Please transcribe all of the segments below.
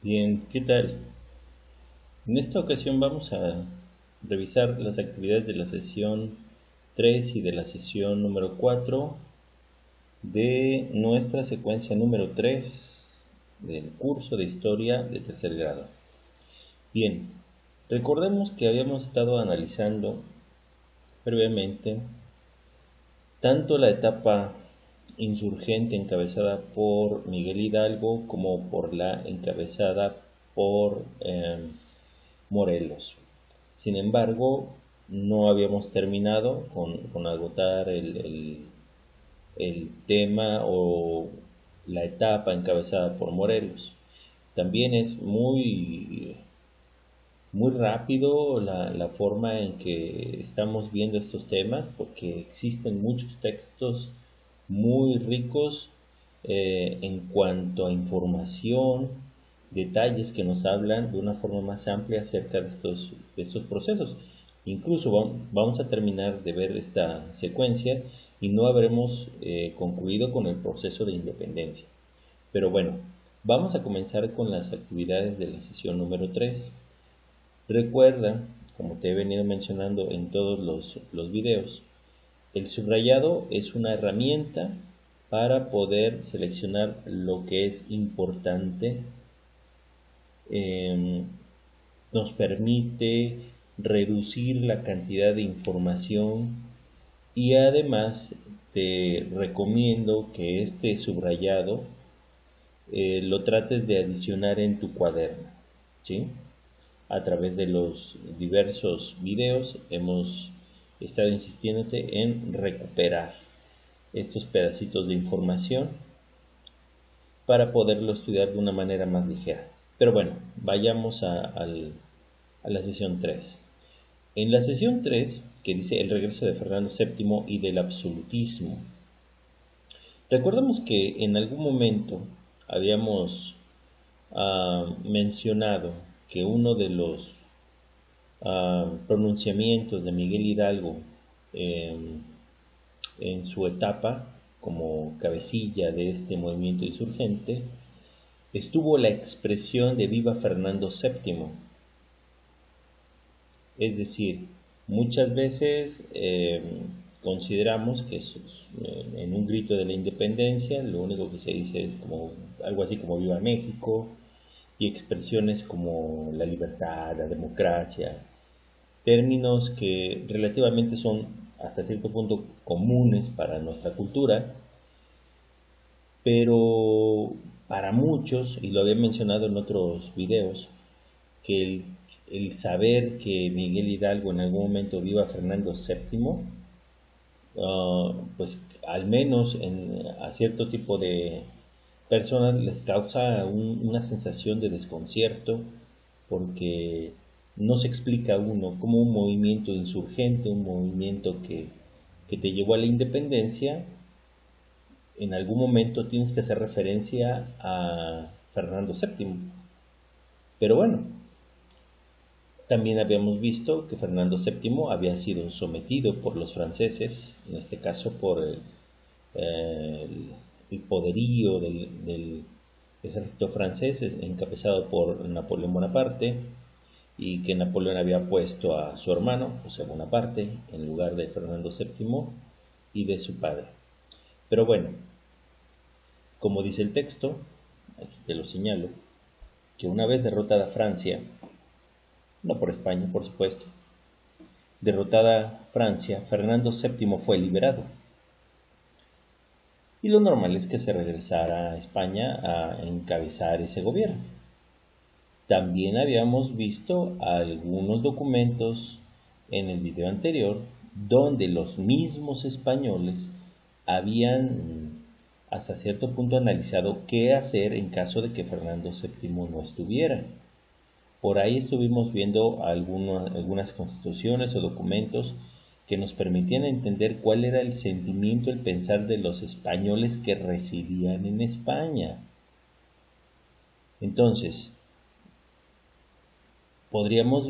Bien, ¿qué tal? En esta ocasión vamos a revisar las actividades de la sesión 3 y de la sesión número 4 de nuestra secuencia número 3 del curso de historia de tercer grado. Bien, recordemos que habíamos estado analizando previamente tanto la etapa insurgente encabezada por Miguel Hidalgo como por la encabezada por Morelos. Sin embargo, no habíamos terminado con agotar el tema o la etapa encabezada por Morelos. También es muy rápido la forma en que estamos viendo estos temas porque existen muchos textos muy ricos en cuanto a información, detalles que nos hablan de una forma más amplia acerca de estos procesos. Incluso vamos a terminar de ver esta secuencia y no habremos concluido con el proceso de independencia. Pero bueno, vamos a comenzar con las actividades de la sesión número 3. Recuerda, como te he venido mencionando en todos los videos, el subrayado es una herramienta para poder seleccionar lo que es importante. Nos permite reducir la cantidad de información y además te recomiendo que este subrayado lo trates de adicionar en tu cuaderno, ¿sí? A través de los diversos videos hemos estado insistiéndote en recuperar estos pedacitos de información para poderlo estudiar de una manera más ligera. Pero bueno, vayamos a la sesión 3. En la sesión 3, que dice el regreso de Fernando VII y del absolutismo, recordamos que en algún momento habíamos mencionado que uno de los pronunciamientos de Miguel Hidalgo en su etapa como cabecilla de este movimiento insurgente estuvo la expresión de Viva Fernando VII. Es decir, muchas veces consideramos que en un grito de la independencia lo único que se dice es como algo así como Viva México y expresiones como la libertad, la democracia, términos que relativamente son hasta cierto punto comunes para nuestra cultura, pero para muchos, y lo había mencionado en otros videos, que el saber que Miguel Hidalgo en algún momento viva Fernando VII, pues al menos a cierto tipo de personas les causa una sensación de desconcierto porque no se explica uno cómo un movimiento insurgente, un movimiento que te llevó a la independencia, en algún momento tienes que hacer referencia a Fernando VII. Pero bueno, también habíamos visto que Fernando VII había sido sometido por los franceses, en este caso por el poderío del ejército francés encabezado por Napoleón Bonaparte, y que Napoleón había puesto a su hermano, José Bonaparte, en lugar de Fernando VII y de su padre. Pero bueno, como dice el texto, aquí te lo señalo, que una vez derrotada Francia, no por España, por supuesto, derrotada Francia, Fernando VII fue liberado. Y lo normal es que se regresara a España a encabezar ese gobierno. También habíamos visto algunos documentos en el video anterior donde los mismos españoles habían hasta cierto punto analizado qué hacer en caso de que Fernando VII no estuviera. Por ahí estuvimos viendo algunas constituciones o documentos que nos permitían entender cuál era el sentimiento, el pensar de los españoles que residían en España. Entonces,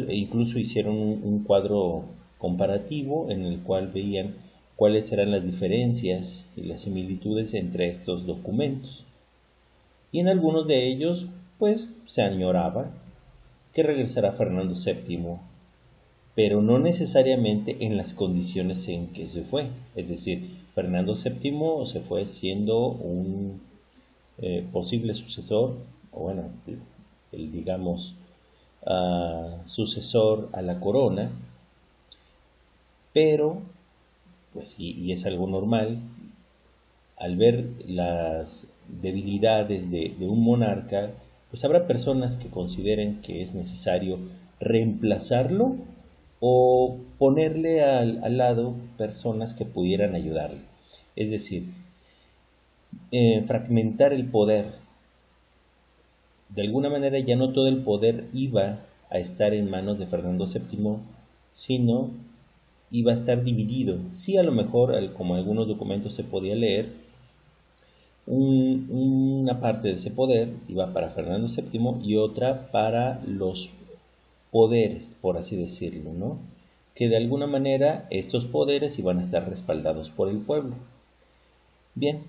incluso hicieron un cuadro comparativo en el cual veían cuáles eran las diferencias y las similitudes entre estos documentos. Y en algunos de ellos, pues se añoraba que regresara Fernando VII, pero no necesariamente en las condiciones en que se fue. Es decir, Fernando VII se fue siendo un posible sucesor, o bueno, el digamos, sucesor a la corona, pero, pues, y es algo normal, al ver las debilidades de un monarca, pues habrá personas que consideren que es necesario reemplazarlo o ponerle al lado personas que pudieran ayudarle. Es decir, fragmentar el poder. De alguna manera ya no todo el poder iba a estar en manos de Fernando VII, sino iba a estar dividido. Sí, a lo mejor, como algunos documentos se podía leer, una parte de ese poder iba para Fernando VII y otra para los poderes, por así decirlo, ¿no? Que de alguna manera estos poderes iban a estar respaldados por el pueblo. Bien,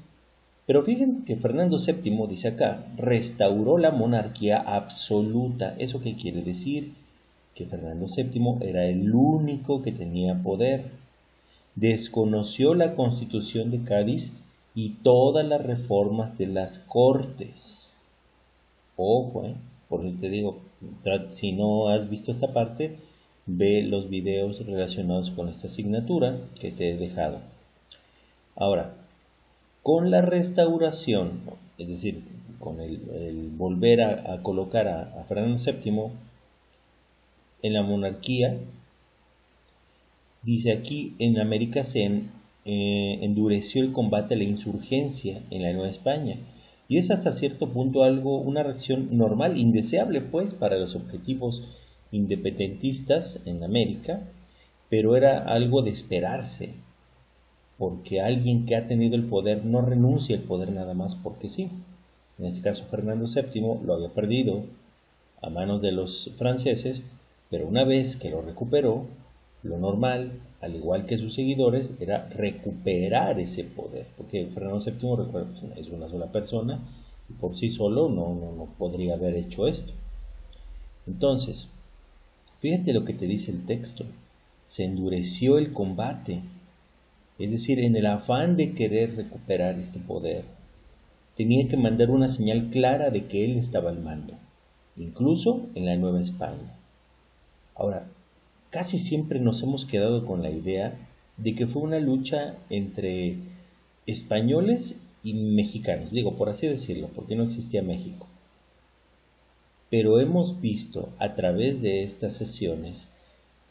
pero fíjense que Fernando VII, dice acá, restauró la monarquía absoluta. ¿Eso qué quiere decir? Que Fernando VII era el único que tenía poder. Desconoció la Constitución de Cádiz y todas las reformas de las Cortes. Ojo, por eso te digo, si no has visto esta parte, ve los videos relacionados con esta asignatura que te he dejado. Ahora, con la restauración, es decir, con el volver a colocar a Fernando VII en la monarquía, dice aquí, en América se endureció el combate a la insurgencia en la Nueva España. Y es hasta cierto punto una reacción normal, indeseable pues para los objetivos independentistas en América, pero era algo de esperarse, porque alguien que ha tenido el poder no renuncia al poder nada más porque sí. En este caso Fernando VII lo había perdido a manos de los franceses, pero una vez que lo recuperó, lo normal, al igual que sus seguidores, era recuperar ese poder, porque Fernando VII, recuerda, es una sola persona y por sí solo no podría haber hecho esto. Entonces, fíjate lo que te dice el texto: se endureció el combate, es decir, en el afán de querer recuperar este poder, tenía que mandar una señal clara de que él estaba al mando, incluso en la Nueva España. Ahora, casi siempre nos hemos quedado con la idea de que fue una lucha entre españoles y mexicanos, digo, por así decirlo, porque no existía México. Pero hemos visto a través de estas sesiones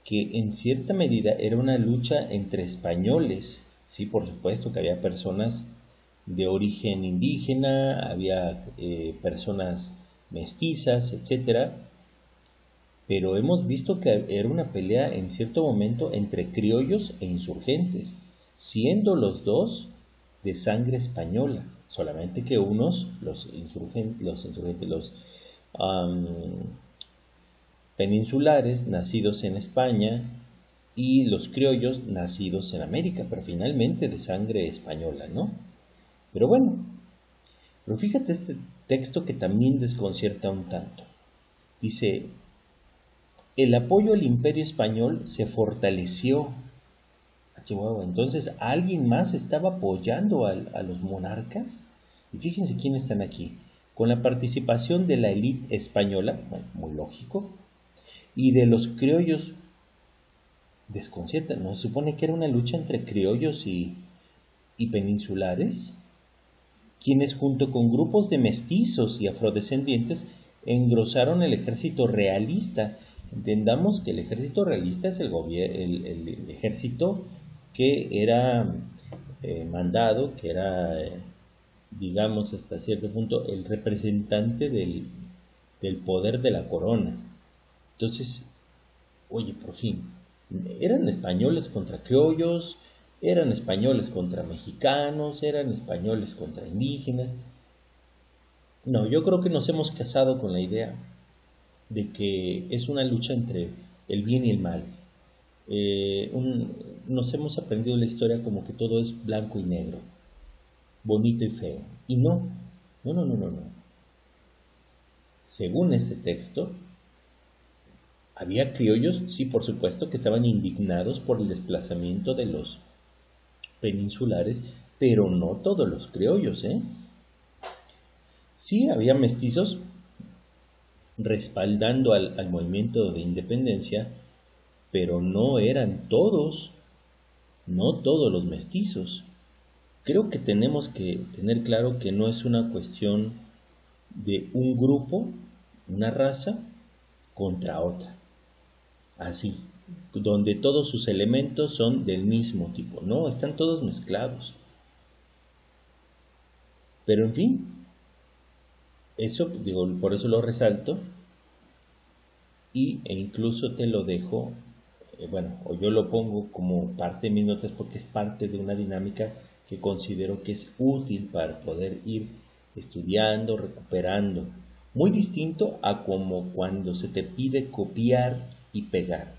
que en cierta medida era una lucha entre españoles. Sí, por supuesto que había personas de origen indígena, había personas mestizas, etcétera, pero hemos visto que era una pelea en cierto momento entre criollos e insurgentes, siendo los dos de sangre española, solamente que unos, los peninsulares, nacidos en España, y los criollos, nacidos en América, pero finalmente de sangre española, ¿no? Pero bueno, pero fíjate este texto que también desconcierta un tanto. Dice: el apoyo al Imperio Español se fortaleció. Entonces, ¿alguien más estaba apoyando a los monarcas? Y fíjense quiénes están aquí. Con la participación de la élite española, bueno, muy lógico, y de los criollos. Desconcierta, ¿no? Se supone que era una lucha entre criollos y peninsulares, quienes junto con grupos de mestizos y afrodescendientes engrosaron el ejército realista. Entendamos que el ejército realista es el ejército que era mandado, que era, digamos, hasta cierto punto, el representante del poder de la corona. Entonces, oye, por fin, eran españoles contra criollos, eran españoles contra mexicanos, eran españoles contra indígenas. No, yo creo que nos hemos casado con la idea de que es una lucha entre el bien y el mal. Nos hemos aprendido la historia como que todo es blanco y negro, bonito y feo. Y no. Según este texto, había criollos, sí, por supuesto, que estaban indignados por el desplazamiento de los peninsulares, pero no todos los criollos, ¿eh? Sí, había mestizos respaldando al movimiento de independencia, pero no eran todos, no todos los mestizos. Creo que tenemos que tener claro que no es una cuestión de un grupo, una raza, contra otra, así, donde todos sus elementos son del mismo tipo, no, están todos mezclados. Pero en fin, eso, digo, por eso lo resalto e incluso te lo dejo, bueno, o yo lo pongo como parte de mis notas porque es parte de una dinámica que considero que es útil para poder ir estudiando, recuperando. Muy distinto a como cuando se te pide copiar y pegar.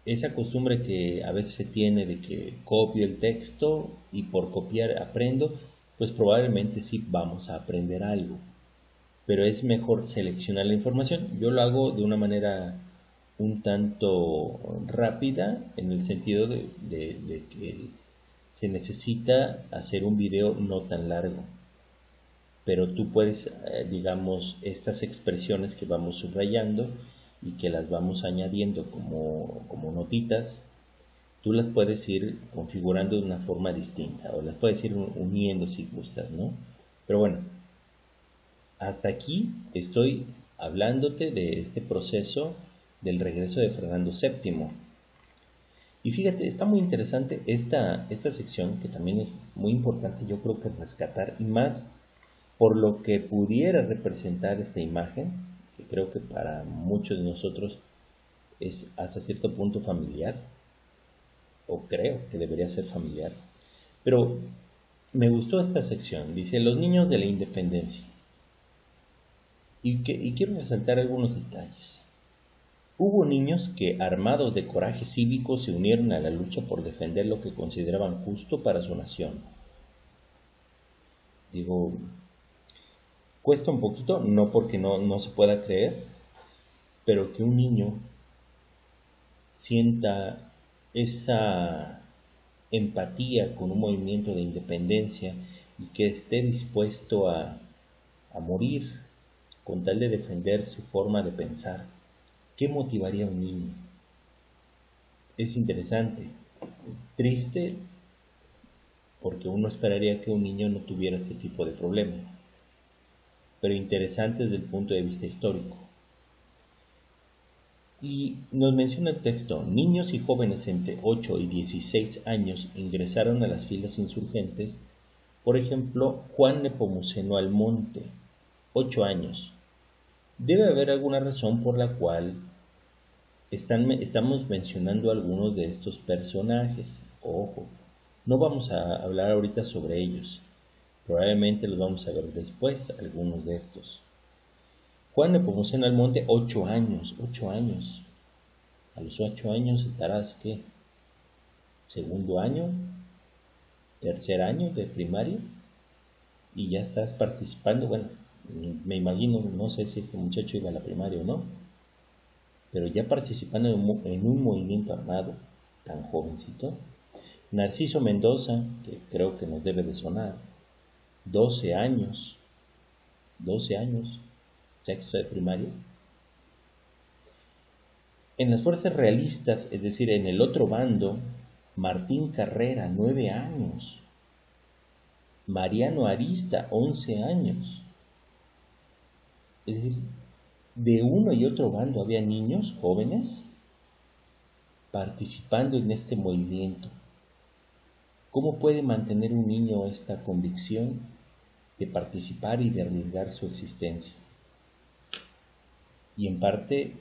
Esa costumbre que a veces se tiene de que copio el texto y por copiar aprendo, pues probablemente sí vamos a aprender algo. Pero es mejor seleccionar la información. Yo lo hago de una manera un tanto rápida, en el sentido de que se necesita hacer un video no tan largo. Pero tú puedes, digamos, estas expresiones que vamos subrayando y que las vamos añadiendo como notitas, tú las puedes ir configurando de una forma distinta o las puedes ir uniendo si gustas, ¿no? Pero bueno, hasta aquí estoy hablándote de este proceso del regreso de Fernando VII. Y fíjate, está muy interesante esta sección, que también es muy importante, yo creo que rescatar, y más por lo que pudiera representar esta imagen, que creo que para muchos de nosotros es hasta cierto punto familiar, o creo que debería ser familiar. Pero me gustó esta sección, dice, los niños de la independencia. Y quiero resaltar algunos detalles. Hubo niños que, armados de coraje cívico, se unieron a la lucha por defender lo que consideraban justo para su nación. Digo, cuesta un poquito, no porque no se pueda creer, pero que un niño sienta esa empatía con un movimiento de independencia y que esté dispuesto a morir con tal de defender su forma de pensar. ¿Qué motivaría a un niño? Es interesante, triste, porque uno esperaría que un niño no tuviera este tipo de problemas, pero interesante desde el punto de vista histórico. Y nos menciona el texto, niños y jóvenes entre 8 y 16 años ingresaron a las filas insurgentes. Por ejemplo, Juan Nepomuceno Almonte, 8 años. Debe haber alguna razón por la cual estamos mencionando algunos de estos personajes. Ojo, no vamos a hablar ahorita sobre ellos. Probablemente los vamos a ver después, algunos de estos. Juan Nepomuceno Almonte, 8 años, 8 años. A los 8 años estarás, ¿qué? ¿Segundo año? ¿Tercer año de primaria? Y ya estás participando, bueno, me imagino, no sé si este muchacho iba a la primaria o no, pero ya participando en un movimiento armado tan jovencito. Narciso Mendoza, que creo que nos debe de sonar, 12 años, sexto de primaria. En las fuerzas realistas, es decir, en el otro bando, Martín Carrera, 9 años. Mariano Arista, 11 años. Es decir, de uno y otro bando había niños jóvenes participando en este movimiento. ¿Cómo puede mantener un niño esta convicción de participar y de arriesgar su existencia? Y en parte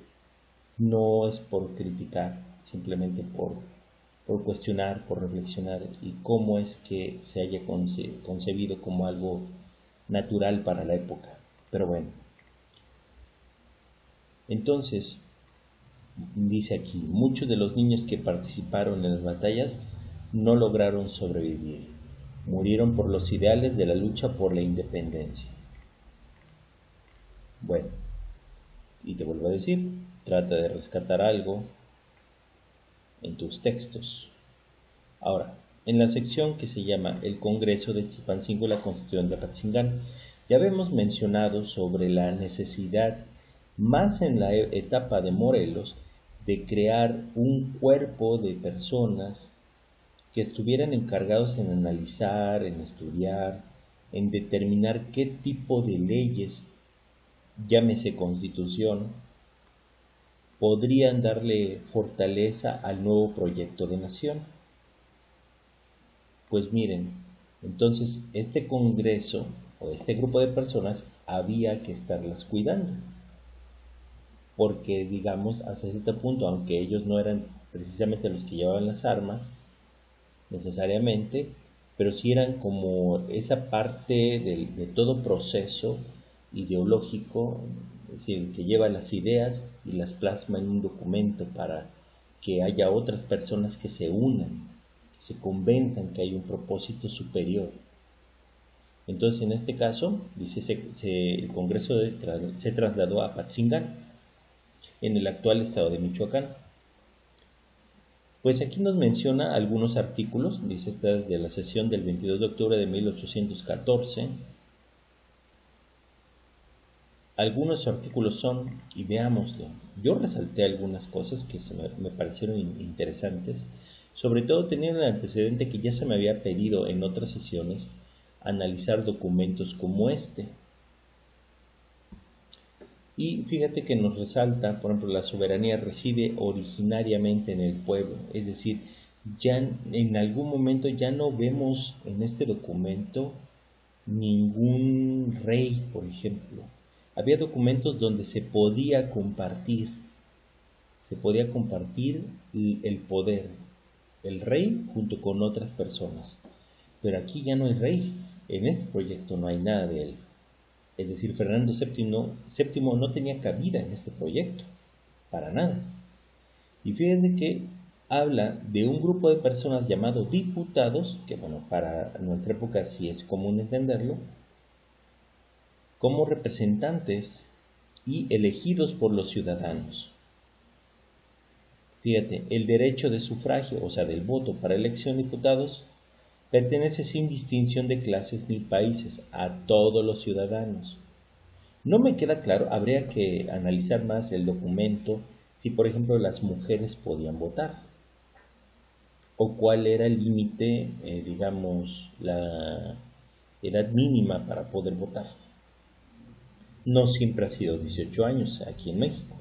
no es por criticar, simplemente por cuestionar, por reflexionar y cómo es que se haya concebido como algo natural para la época. Pero bueno, entonces dice aquí, muchos de los niños que participaron en las batallas no lograron sobrevivir, murieron por los ideales de la lucha por la independencia. Bueno, y te vuelvo a decir, trata de rescatar algo en tus textos. Ahora, en la sección que se llama El Congreso de Chilpancingo y la Constitución de Apatzingán, ya habíamos mencionado sobre la necesidad, más en la etapa de Morelos, de crear un cuerpo de personas que estuvieran encargados en analizar, en estudiar, en determinar qué tipo de leyes, llámese constitución, podrían darle fortaleza al nuevo proyecto de nación. Pues miren, entonces este congreso o este grupo de personas había que estarlas cuidando, porque digamos hasta cierto punto, aunque ellos no eran precisamente los que llevaban las armas necesariamente, pero sí eran como esa parte de todo proceso ideológico, es decir, que lleva las ideas y las plasma en un documento para que haya otras personas que se unan, que se convenzan que hay un propósito superior. Entonces, en este caso, dice, el Congreso se trasladó a Apatzingán, en el actual estado de Michoacán. Pues aquí nos menciona algunos artículos, dice, esta es de la sesión del 22 de octubre de 1814. Algunos artículos son, y veámoslo, yo resalté algunas cosas que me parecieron interesantes, sobre todo teniendo el antecedente que ya se me había pedido en otras sesiones analizar documentos como este. Y fíjate que nos resalta, por ejemplo, la soberanía reside originariamente en el pueblo, es decir, ya en algún momento ya no vemos en este documento ningún rey, por ejemplo. Había documentos donde se podía compartir el poder, el rey junto con otras personas. Pero aquí ya no hay rey, en este proyecto no hay nada de él. Es decir, Fernando VII no tenía cabida en este proyecto, para nada. Y fíjense que habla de un grupo de personas llamado diputados, que bueno, para nuestra época sí es común entenderlo, como representantes y elegidos por los ciudadanos. Fíjate, el derecho de sufragio, o sea, del voto para elección de diputados, pertenece sin distinción de clases ni países a todos los ciudadanos. No me queda claro, habría que analizar más el documento, si por ejemplo las mujeres podían votar, o cuál era el límite, digamos, la edad mínima para poder votar. No siempre ha sido 18 años aquí en México.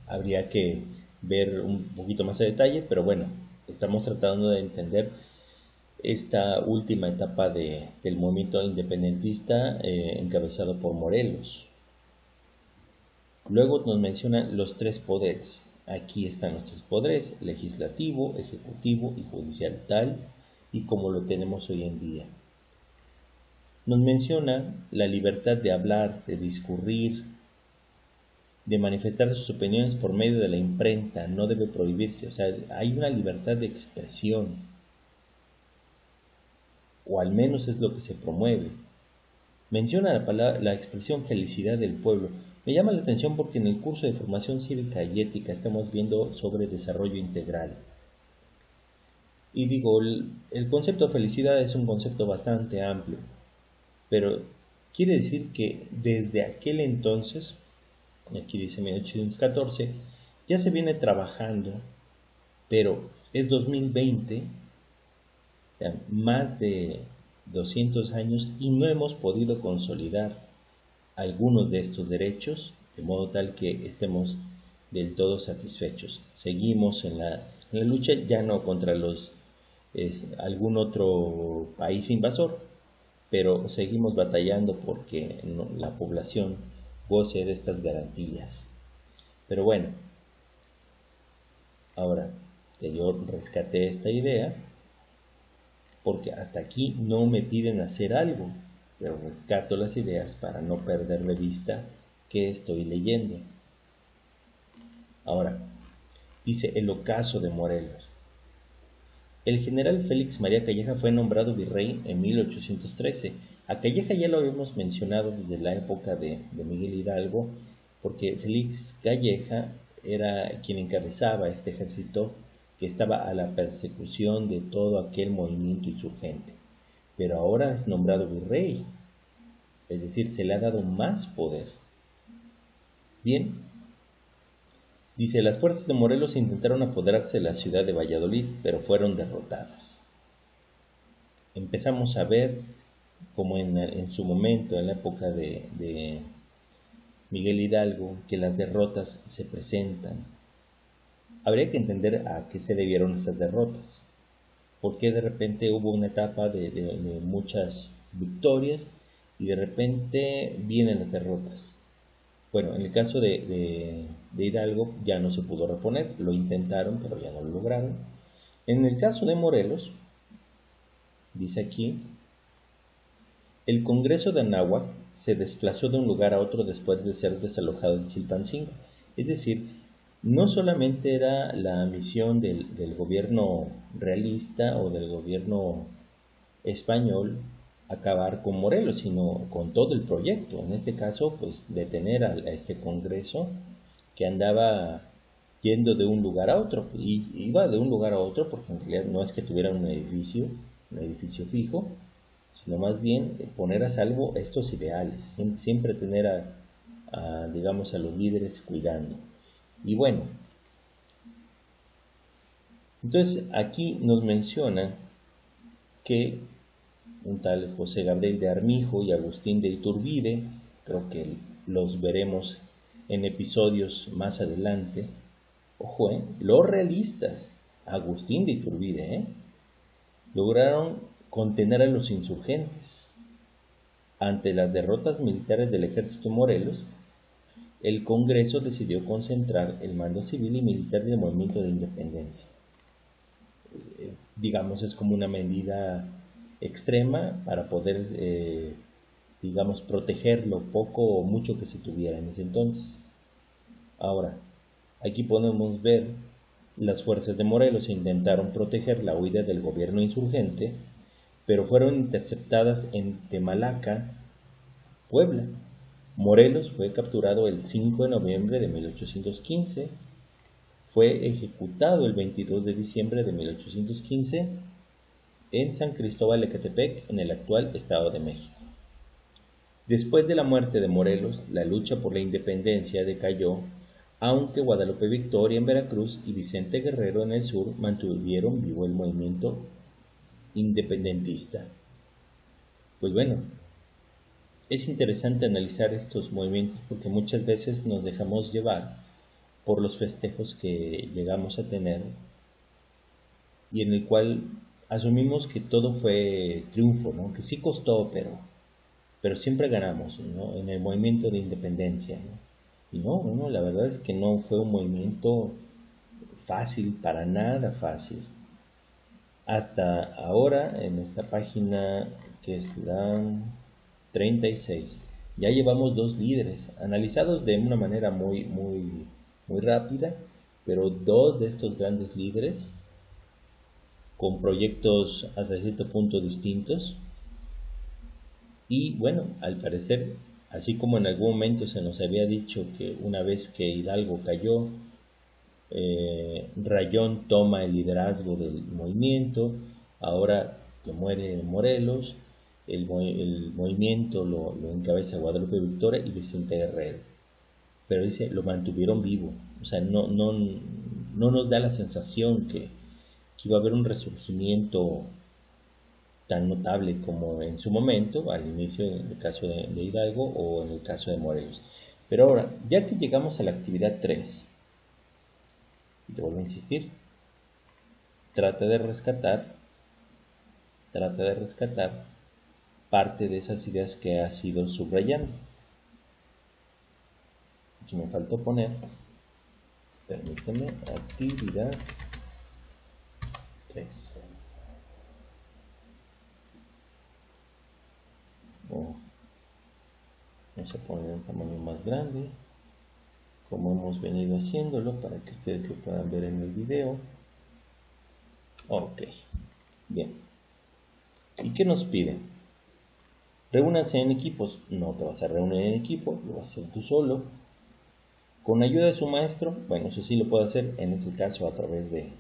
Habría que ver un poquito más a detalle, pero bueno, estamos tratando de entender esta última etapa del movimiento independentista encabezado por Morelos. Luego nos mencionan los tres poderes. Aquí están los tres poderes: legislativo, ejecutivo y judicial, tal y como lo tenemos hoy en día. Nos menciona la libertad de hablar, de discurrir, de manifestar sus opiniones por medio de la imprenta, no debe prohibirse. O sea, hay una libertad de expresión, o al menos es lo que se promueve. Menciona la expresión felicidad del pueblo. Me llama la atención porque en el curso de formación cívica y ética estamos viendo sobre desarrollo integral. Y digo, el concepto de felicidad es un concepto bastante amplio, pero quiere decir que desde aquel entonces, aquí dice 1814, ya se viene trabajando, pero es 2020, o sea, más de 200 años, y no hemos podido consolidar algunos de estos derechos de modo tal que estemos del todo satisfechos. Seguimos en la lucha, ya no contra algún otro país invasor, pero seguimos batallando porque la población goce de estas garantías. Pero bueno, ahora yo rescaté esta idea porque hasta aquí no me piden hacer algo, pero rescato las ideas para no perder de vista qué estoy leyendo. Ahora, dice el ocaso de Morelos. El general Félix María Calleja fue nombrado virrey en 1813, A Calleja ya lo habíamos mencionado desde la época de Miguel Hidalgo, porque Félix Calleja era quien encabezaba este ejército que estaba a la persecución de todo aquel movimiento insurgente. Pero ahora es nombrado virrey, es decir, se le ha dado más poder. Bien, dice, las fuerzas de Morelos intentaron apoderarse de la ciudad de Valladolid, pero fueron derrotadas. Empezamos a ver como en su momento, en la época de Miguel Hidalgo, que las derrotas se presentan. Habría que entender a qué se debieron esas derrotas. ¿Por qué de repente hubo una etapa de muchas victorias y de repente vienen las derrotas? Bueno, en el caso de Hidalgo ya no se pudo reponer, lo intentaron pero ya no lo lograron. En el caso de Morelos, dice aquí, el Congreso de Anáhuac se desplazó de un lugar a otro después de ser desalojado de Chilpancingo. Es decir, no solamente era la misión del gobierno realista o del gobierno español acabar con Morelos, sino con todo el proyecto. En este caso, pues detener a este Congreso que andaba yendo de un lugar a otro. Y iba de un lugar a otro porque en realidad no es que tuviera un edificio fijo, sino más bien poner a salvo estos ideales, siempre tener digamos, a los líderes cuidando. Y bueno, entonces aquí nos mencionan que un tal José Gabriel de Armijo y Agustín de Iturbide, creo que los veremos en episodios más adelante. Ojo, los realistas, Agustín de Iturbide, lograron contener a los insurgentes. Ante las derrotas militares del ejército de Morelos, el Congreso decidió concentrar el mando civil y militar del movimiento de independencia. Digamos, es como una medida extrema para poder, digamos, proteger lo poco o mucho que se tuviera en ese entonces. Ahora, aquí podemos ver las fuerzas de Morelos intentaron proteger la huida del gobierno insurgente, pero fueron interceptadas en Temalaca, Puebla. Morelos fue capturado el 5 de noviembre de 1815, fue ejecutado el 22 de diciembre de 1815 en San Cristóbal de Ecatepec, en el actual Estado de México. Después de la muerte de Morelos, la lucha por la independencia decayó, aunque Guadalupe Victoria en Veracruz y Vicente Guerrero en el sur mantuvieron vivo el movimiento independentista. Pues bueno, es interesante analizar estos movimientos porque muchas veces nos dejamos llevar por los festejos que llegamos a tener y en el cual asumimos que todo fue triunfo, ¿no? Que sí costó, pero siempre ganamos, ¿no? En el movimiento de independencia, ¿no? Y no, la verdad es que no fue un movimiento fácil, para nada fácil. Hasta ahora, en esta página que es la 36, ya llevamos 2 líderes, analizados de una manera muy rápida, pero 2 de estos grandes líderes, con proyectos hasta cierto punto distintos, y bueno, al parecer, así como en algún momento se nos había dicho que una vez que Hidalgo cayó, Rayón toma el liderazgo del movimiento, ahora que muere Morelos, el movimiento lo encabeza Guadalupe Victoria y Vicente Guerrero. Pero dice, lo mantuvieron vivo, o sea, no nos da la sensación que iba a haber un resurgimiento tan notable como en su momento, al inicio en el caso de Hidalgo o en el caso de Morelos. Pero ahora, ya que llegamos a la actividad 3, y te vuelvo a insistir, trata de rescatar parte de esas ideas que has ido subrayando. Aquí me faltó poner, permíteme, actividad 3. Vamos a poner un tamaño más grande, como hemos venido haciéndolo, para que ustedes lo puedan ver en el video. Ok, bien. ¿Y qué nos piden? Reúnanse en equipos. No te vas a reunir en equipo, lo vas a hacer tú solo. Con ayuda de su maestro, bueno, eso sí lo puede hacer, en este caso a través de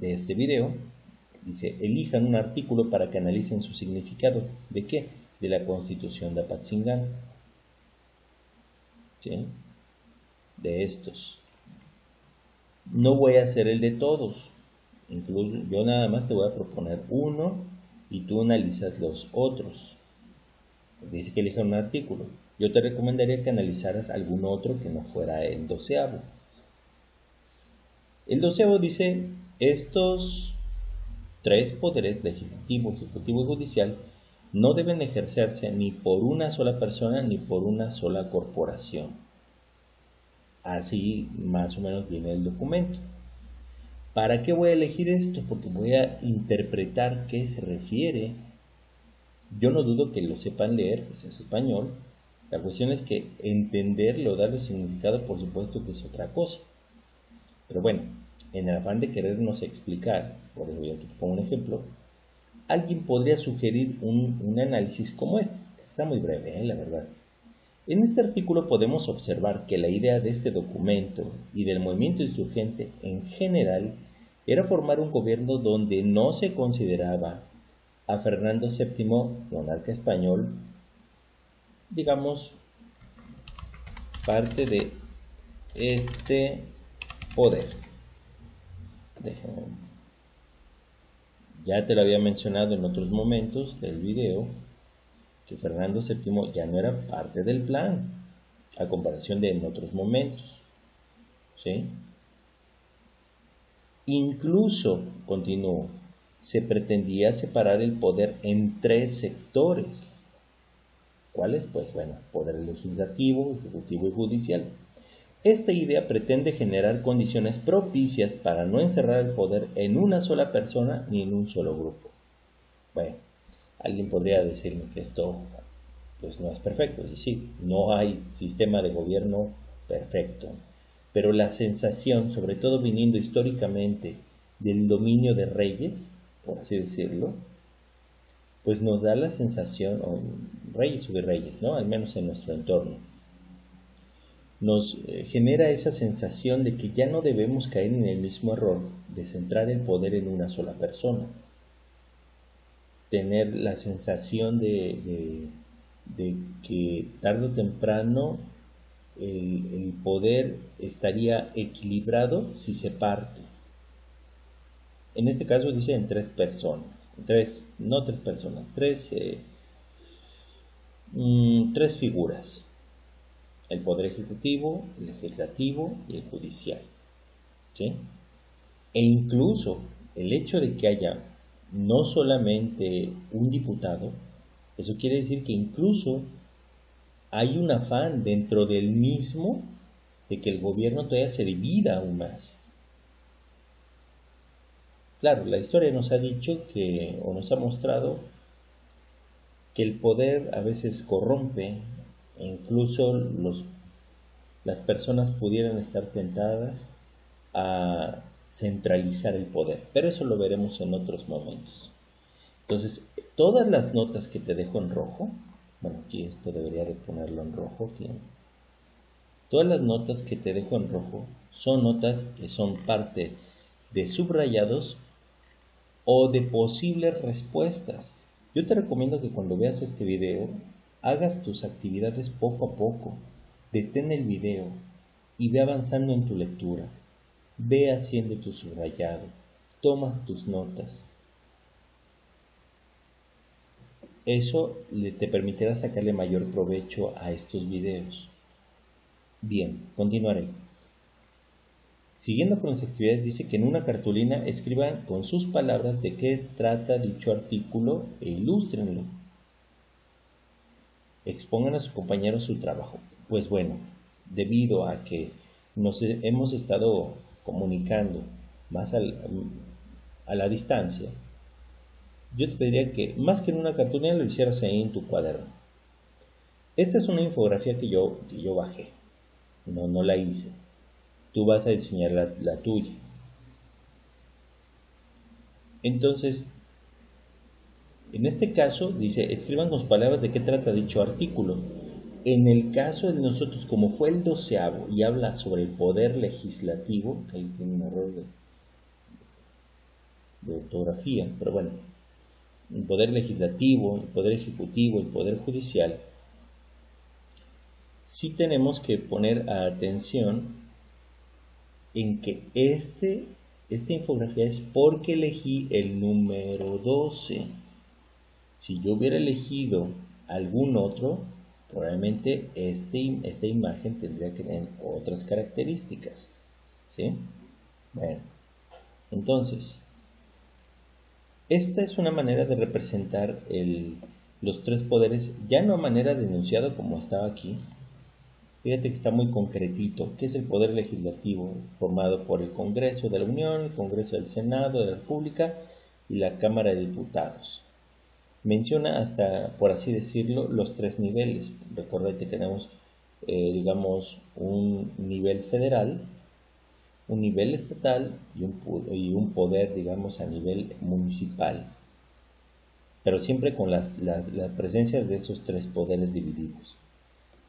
este video. Dice, elijan un artículo para que analicen su significado. ¿De qué? De la Constitución de Apatzingán. ¿Sí? De estos. No voy a hacer el de todos. Incluso yo nada más te voy a proponer uno y tú analizas los otros. Dice que elija un artículo. Yo te recomendaría que analizaras algún otro que no fuera el 12avo. El 12avo dice, estos tres poderes, legislativo, ejecutivo y judicial, no deben ejercerse ni por una sola persona ni por una sola corporación. Así más o menos viene el documento. ¿Para qué voy a elegir esto? Porque voy a interpretar qué se refiere. Yo no dudo que lo sepan leer, pues es español. La cuestión es que entenderlo, darle significado, por supuesto que es otra cosa. Pero bueno, en el afán de querernos explicar, por eso yo aquí te pongo un ejemplo, alguien podría sugerir un análisis como este. Está muy breve, la verdad. En este artículo podemos observar que la idea de este documento y del movimiento insurgente en general era formar un gobierno donde no se consideraba a Fernando VII, monarca español, digamos, parte de este poder. Déjame. Ya te lo había mencionado en otros momentos del video, que Fernando VII ya no era parte del plan, a comparación de en otros momentos. ¿Sí? Incluso, continúo, se pretendía separar el poder en tres sectores. ¿Cuáles? Pues bueno, poder legislativo, ejecutivo y judicial. Esta idea pretende generar condiciones propicias para no encerrar el poder en una sola persona ni en un solo grupo. Bueno, alguien podría decirme que esto pues no es perfecto. Y sí, no hay sistema de gobierno perfecto. Pero la sensación, sobre todo viniendo históricamente del dominio de reyes, por así decirlo, pues nos da la sensación, o reyes o virreyes, ¿no? Al menos en nuestro entorno, nos genera esa sensación de que ya no debemos caer en el mismo error de centrar el poder en una sola persona. Tener la sensación de que tarde o temprano el poder estaría equilibrado si se parte. En este caso dice en tres personas, tres figuras: el poder ejecutivo, el legislativo y el judicial. ¿Sí? E incluso el hecho de que haya no solamente un diputado, eso quiere decir que incluso hay un afán dentro del mismo de que el gobierno todavía se divida aún más. Claro, la historia nos ha dicho que, o nos ha mostrado, que el poder a veces corrompe, e incluso las personas pudieran estar tentadas a centralizar el poder, pero eso lo veremos en otros momentos. Entonces, todas las notas que te dejo en rojo, bueno, aquí esto debería de ponerlo en rojo, aquí. Todas las notas que te dejo en rojo son notas que son parte de subrayados o de posibles respuestas. Yo te recomiendo que cuando veas este video hagas tus actividades poco a poco. Detén el video y ve avanzando en tu lectura. Ve haciendo tu subrayado. Tomas tus notas. Eso te permitirá sacarle mayor provecho a estos videos. Bien, continuaré. Siguiendo con las actividades, dice que en una cartulina escriban con sus palabras de qué trata dicho artículo e ilústrenlo. Expongan a sus compañeros su trabajo. Pues bueno, debido a que nos hemos estado comunicando más a la distancia, yo te pediría que más que en una cartulina lo hicieras ahí en tu cuaderno. Esta es una infografía que yo bajé, no la hice. Tú vas a diseñar la tuya. Entonces, En este caso, dice, escriban con sus palabras de qué trata dicho artículo. En el caso de nosotros, como fue el 12º y habla sobre el poder legislativo, que ahí tiene un error de ortografía, pero bueno, el poder legislativo, el poder ejecutivo, el poder judicial, sí tenemos que poner atención en que esta infografía es porque elegí el número 12. Si yo hubiera elegido algún otro, probablemente esta imagen tendría que tener otras características. ¿Sí? Bueno, entonces, esta es una manera de representar los tres poderes, ya no a manera de enunciado como estaba aquí. Fíjate que está muy concretito, que es el poder legislativo, formado por el Congreso de la Unión, el Congreso del Senado de la República y la Cámara de Diputados. Menciona hasta, por así decirlo, los tres niveles. Recuerda que tenemos, digamos, un nivel federal, un nivel estatal y un poder, digamos, a nivel municipal. Pero siempre con las presencias de esos tres poderes divididos.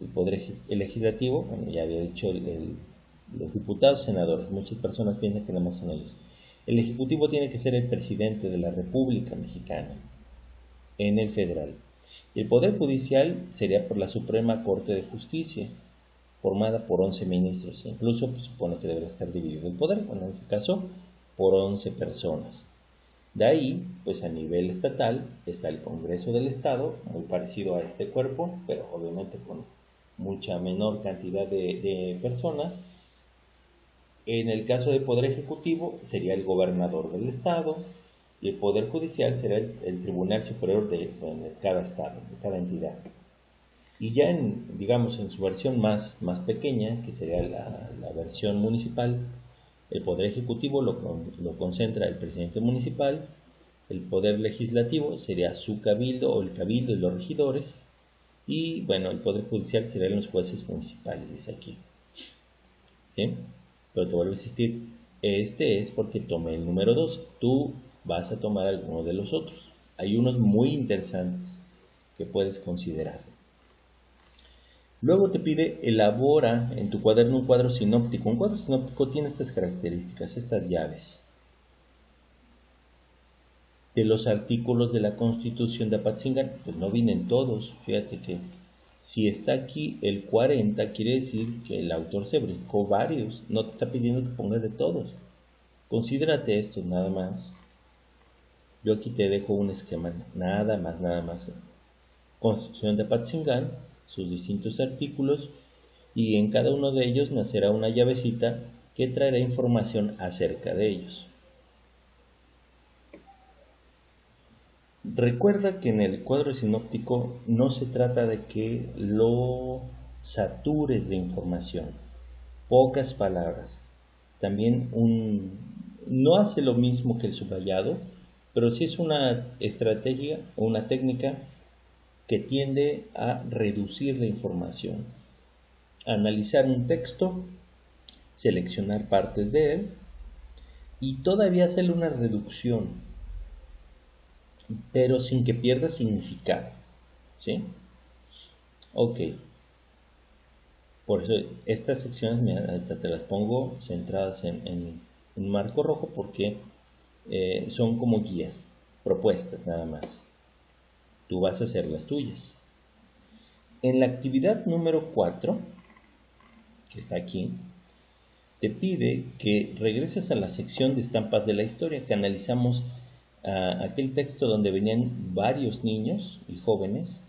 El poder legislativo, bueno, ya había dicho, los diputados, senadores, muchas personas piensan que nada más son ellos. El ejecutivo tiene que ser el presidente de la República Mexicana en el federal. Y el poder judicial sería por la Suprema Corte de Justicia, formada por 11 ministros. Incluso pues, supone que debería estar dividido el poder, bueno, en este caso, por 11 personas. De ahí, pues a nivel estatal, está el Congreso del Estado, muy parecido a este cuerpo, pero obviamente con mucha menor cantidad de personas. En el caso del Poder Ejecutivo sería el gobernador del Estado y el Poder Judicial será el Tribunal Superior de cada Estado, de cada entidad. Y ya digamos, en su versión más pequeña, que sería la versión municipal, el Poder Ejecutivo lo concentra el presidente municipal, el Poder Legislativo sería su cabildo o el cabildo de los regidores, y bueno, el Poder Judicial serían los jueces municipales, dice aquí. ¿Sí? Pero te vuelvo a insistir, este es porque tomé el número 2. Tú vas a tomar alguno de los otros. Hay unos muy interesantes que puedes considerar. Luego te pide, elabora en tu cuaderno un cuadro sinóptico. Un cuadro sinóptico tiene estas características, estas llaves. De los artículos de la Constitución de Apatzingán, pues no vienen todos. Fíjate que si está aquí el 40, quiere decir que el autor se brincó varios. No te está pidiendo que pongas de todos. Considérate esto nada más. Yo aquí te dejo un esquema, nada más. Constitución de Apatzingán, sus distintos artículos, y en cada uno de ellos nacerá una llavecita que traerá información acerca de ellos. Recuerda que en el cuadro sinóptico no se trata de que lo satures de información, pocas palabras. También no hace lo mismo que el subrayado, pero sí es una estrategia o una técnica que tiende a reducir la información, analizar un texto, seleccionar partes de él y todavía hacerle una reducción, pero sin que pierda significado. ¿Sí? Ok. Por eso estas secciones te las pongo centradas en un marco rojo porque son como guías, propuestas nada más. Tú vas a hacer las tuyas. En la actividad número 4, que está aquí, te pide que regreses a la sección de estampas de la historia, que analizamos aquel texto donde venían varios niños y jóvenes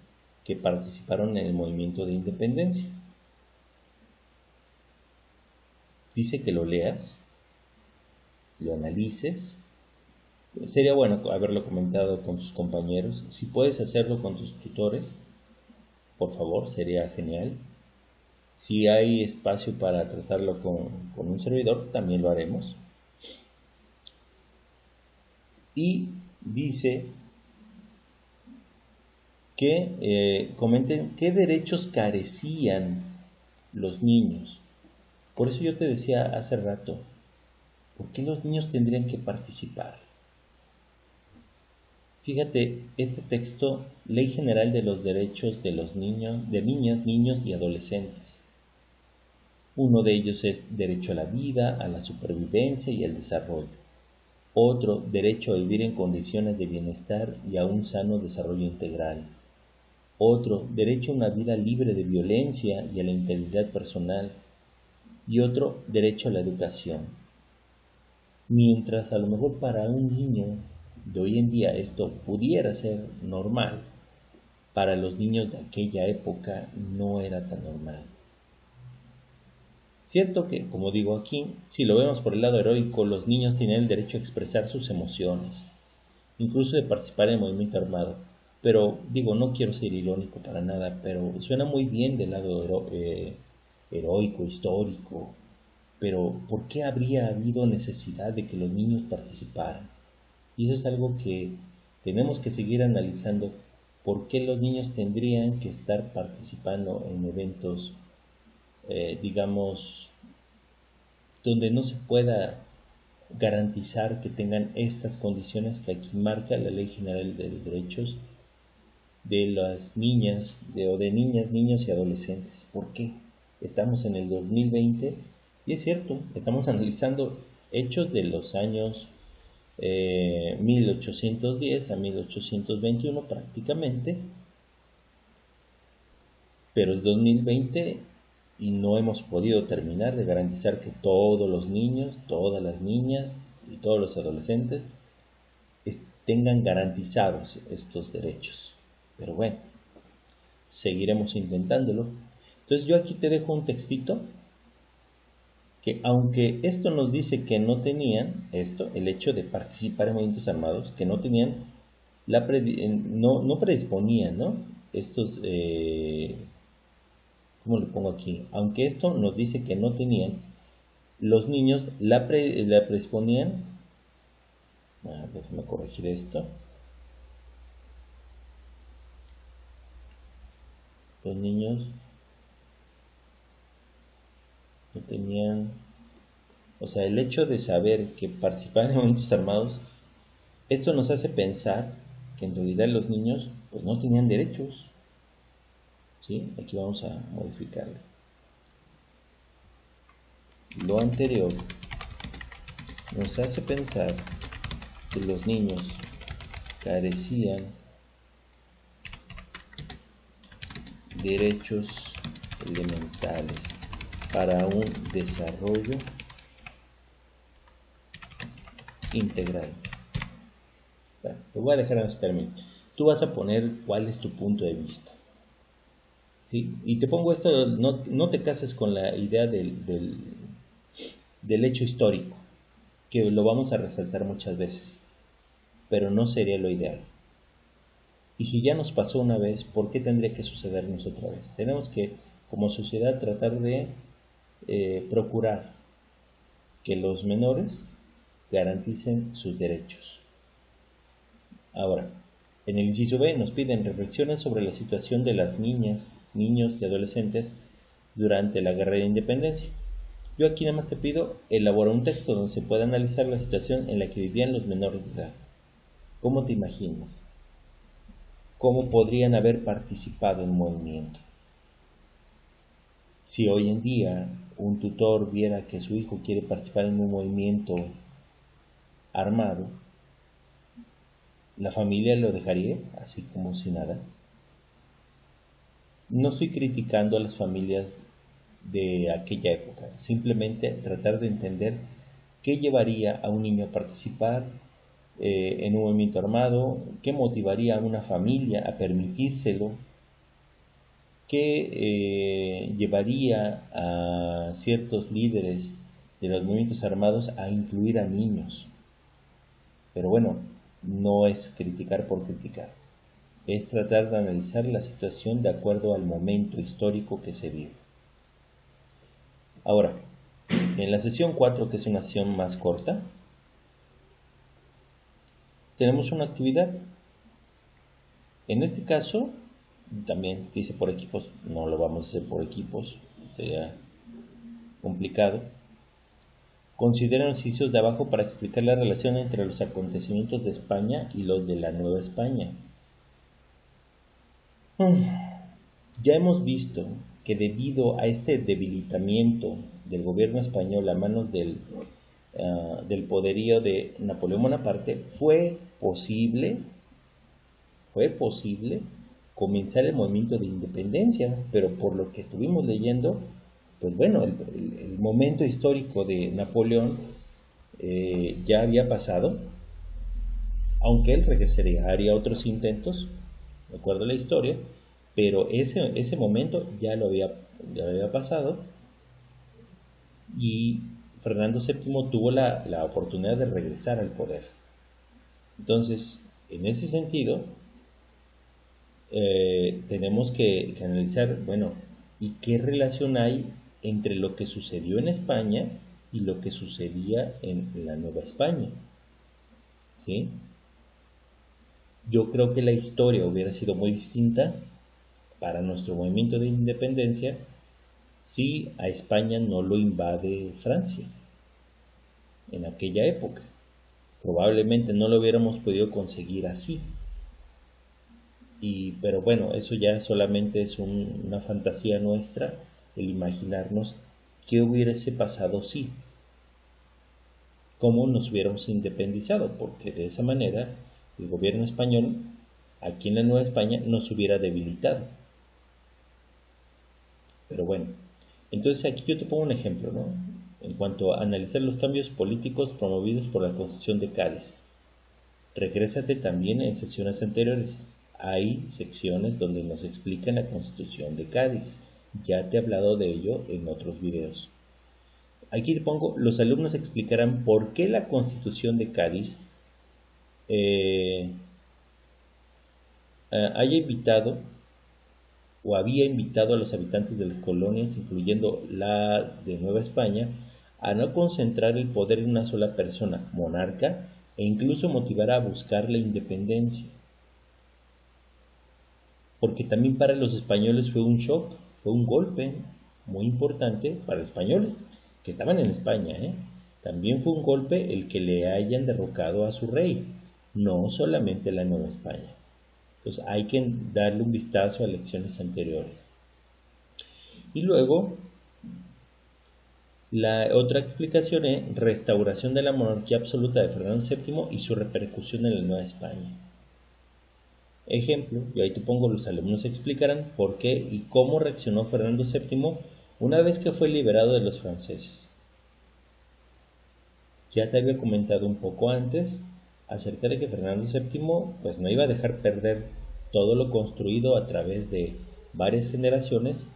que participaron en el movimiento de independencia. Dice que lo leas, lo analices. Sería bueno haberlo comentado con tus compañeros. Si puedes hacerlo con tus tutores, por favor, sería genial. Si hay espacio para tratarlo con un servidor, también lo haremos. Y dice que comenten qué derechos carecían los niños. Por eso yo te decía hace rato, ¿por qué los niños tendrían que participar? Fíjate, este texto, Ley General de los Derechos de los Niños, de Niñas, Niños y Adolescentes. Uno de ellos es derecho a la vida, a la supervivencia y al desarrollo. Otro, derecho a vivir en condiciones de bienestar y a un sano desarrollo integral. Otro, derecho a una vida libre de violencia y a la integridad personal. Y otro, derecho a la educación. Mientras a lo mejor para un niño de hoy en día esto pudiera ser normal, para los niños de aquella época no era tan normal. Cierto que, como digo aquí, si lo vemos por el lado heroico, los niños tenían el derecho a expresar sus emociones, incluso de participar en el movimiento armado. Pero digo, no quiero ser irónico para nada, pero suena muy bien del lado heroico, histórico. Pero ¿por qué habría habido necesidad de que los niños participaran? Y eso es algo que tenemos que seguir analizando. ¿Por qué los niños tendrían que estar participando en eventos, digamos, donde no se pueda garantizar que tengan estas condiciones que aquí marca la Ley General de Derechos de las niñas, o de niñas, niños y adolescentes? ¿Por qué? Estamos en el 2020 y es cierto, estamos analizando hechos de los años 1810 a 1821 prácticamente, pero es 2020 y no hemos podido terminar de garantizar que todos los niños, todas las niñas y todos los adolescentes tengan garantizados estos derechos. Pero bueno, seguiremos intentándolo. Entonces yo aquí te dejo un textito que, aunque esto nos dice que no tenían el hecho de participar en movimientos armados, que no tenían, no predisponían, ¿no? Estos, ¿cómo le pongo aquí? Aunque esto nos dice que no tenían, los niños la predisponían. Déjame corregir esto. Los niños no tenían, o sea, el hecho de saber que participaban en movimientos armados, esto nos hace pensar que en realidad los niños pues no tenían derechos. ¿Sí? Aquí vamos a modificarlo. Lo anterior nos hace pensar que los niños carecían derechos elementales para un desarrollo integral. Lo voy a dejar en este término. Tú vas a poner cuál es tu punto de vista. ¿Sí? Y te pongo esto, no te cases con la idea del hecho histórico, que lo vamos a resaltar muchas veces, pero no sería lo ideal. Y si ya nos pasó una vez, ¿por qué tendría que sucedernos otra vez? Tenemos que, como sociedad, tratar de procurar que los menores garanticen sus derechos. Ahora, en el inciso B nos piden reflexiones sobre la situación de las niñas, niños y adolescentes durante la Guerra de Independencia. Yo aquí nada más te pido elaborar un texto donde se pueda analizar la situación en la que vivían los menores de edad. ¿Cómo te imaginas? ¿Cómo podrían haber participado en un movimiento? Si hoy en día un tutor viera que su hijo quiere participar en un movimiento armado, ¿la familia lo dejaría así como si nada? No estoy criticando a las familias de aquella época, simplemente tratar de entender qué llevaría a un niño a participar en un movimiento armado, qué motivaría a una familia a permitírselo, qué llevaría a ciertos líderes de los movimientos armados a incluir a niños. Pero bueno, no es criticar por criticar, es tratar de analizar la situación de acuerdo al momento histórico que se vive. Ahora, en la sesión 4, que es una sesión más corta, tenemos una actividad. En este caso, también dice por equipos, no lo vamos a hacer por equipos, sería complicado. considera los incisos de abajo para explicar la relación entre los acontecimientos de España y los de la Nueva España. Ya hemos visto que debido a este debilitamiento del gobierno español a manos del poderío de Napoleón Bonaparte, fue posible comenzar el movimiento de independencia, pero por lo que estuvimos leyendo, pues bueno, el momento histórico de Napoleón ya había pasado, aunque él regresaría, haría otros intentos, de acuerdo a la historia, pero ese momento ya lo había pasado, y Fernando VII tuvo la oportunidad de regresar al poder. Entonces, en ese sentido, tenemos que analizar, bueno, ¿y qué relación hay entre lo que sucedió en España y lo que sucedía en la Nueva España? ¿Sí? Yo creo que la historia hubiera sido muy distinta para nuestro movimiento de independencia si a España no lo invade Francia en aquella época. Probablemente no lo hubiéramos podido conseguir así. Pero bueno, eso ya solamente es una fantasía nuestra, el imaginarnos qué hubiese pasado si, cómo nos hubiéramos independizado, porque de esa manera el gobierno español aquí en la Nueva España nos hubiera debilitado. Pero bueno, entonces aquí yo te pongo un ejemplo, ¿no? En cuanto a analizar los cambios políticos promovidos por la Constitución de Cádiz. Regrésate también en sesiones anteriores. Hay secciones donde nos explican la Constitución de Cádiz. Ya te he hablado de ello en otros videos. Aquí te pongo, los alumnos explicarán por qué la Constitución de Cádiz había invitado a los habitantes de las colonias, incluyendo la de Nueva España, a no concentrar el poder en una sola persona, monarca, e incluso motivar a buscar la independencia. Porque también para los españoles fue un shock, fue un golpe muy importante para los españoles que estaban en España. También fue un golpe el que le hayan derrocado a su rey, no solamente la Nueva España. Entonces hay que darle un vistazo a lecciones anteriores. Y luego, la otra explicación es restauración de la monarquía absoluta de Fernando VII y su repercusión en la Nueva España. Ejemplo, y ahí te pongo, los alumnos explicarán por qué y cómo reaccionó Fernando VII una vez que fue liberado de los franceses. Ya te había comentado un poco antes acerca de que Fernando VII pues no iba a dejar perder todo lo construido a través de varias generaciones,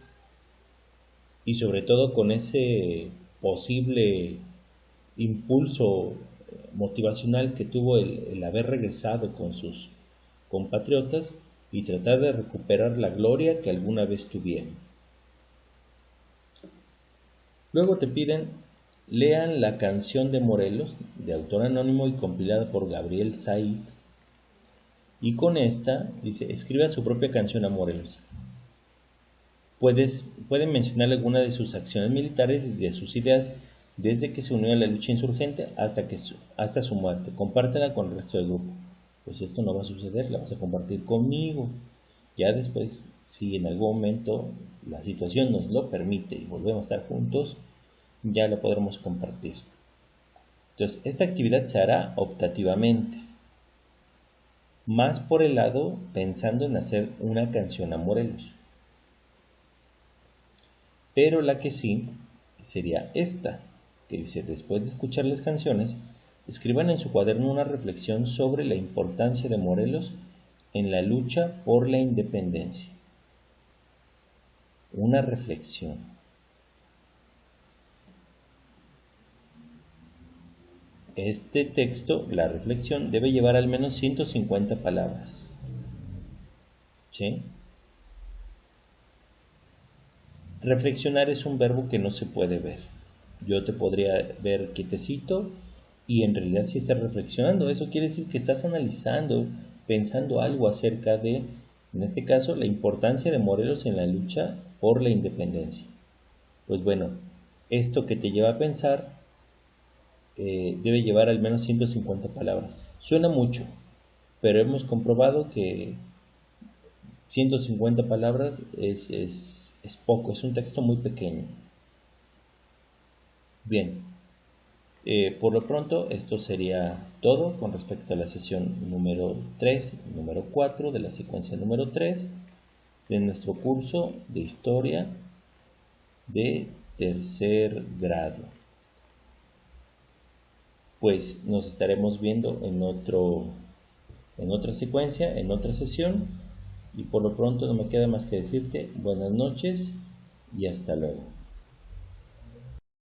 y sobre todo con ese posible impulso motivacional que tuvo el haber regresado con sus compatriotas y tratar de recuperar la gloria que alguna vez tuvieron. Luego te piden lean la canción de Morelos, de autor anónimo y compilada por Gabriel Said, y con esta dice, escriba su propia canción a Morelos. Pueden mencionar alguna de sus acciones militares y de sus ideas desde que se unió a la lucha insurgente hasta su muerte. Compártela con el resto del grupo. Pues esto no va a suceder, la vas a compartir conmigo. Ya después, si en algún momento la situación nos lo permite y volvemos a estar juntos, ya la podremos compartir. Entonces, esta actividad se hará optativamente, más por el lado pensando en hacer una canción a Morelos. Pero la que sí sería esta, que dice, después de escuchar las canciones, escriban en su cuaderno una reflexión sobre la importancia de Morelos en la lucha por la independencia. Una reflexión. Este texto, la reflexión, debe llevar al menos 150 palabras. ¿Sí? Reflexionar es un verbo que no se puede ver. Yo te podría ver quietecito y en realidad sí estás reflexionando. Eso quiere decir que estás analizando, pensando algo acerca de, en este caso, la importancia de Morelos en la lucha por la independencia. Pues bueno, esto que te lleva a pensar debe llevar al menos 150 palabras. Suena mucho, pero hemos comprobado que 150 palabras es poco, es un texto muy pequeño. Bien, por lo pronto esto sería todo con respecto a la sesión número 3 y número 4 de la secuencia número 3 de nuestro curso de historia de tercer grado. Pues nos estaremos viendo en otra secuencia, en otra sesión, y por lo pronto no me queda más que decirte buenas noches y hasta luego.